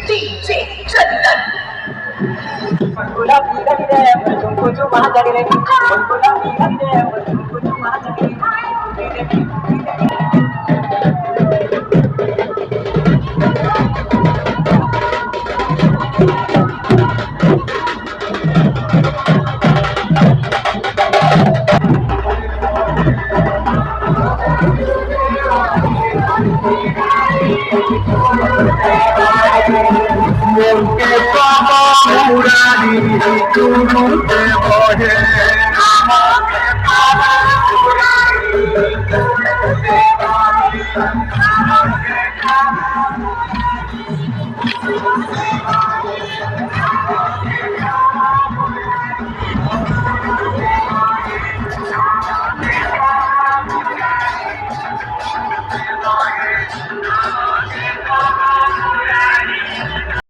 DJ Chandan. Gula pila pila, mujhko jo maha jage re. Gula pila pila, mujhko jo maha jage re. Porque como murari tu te boje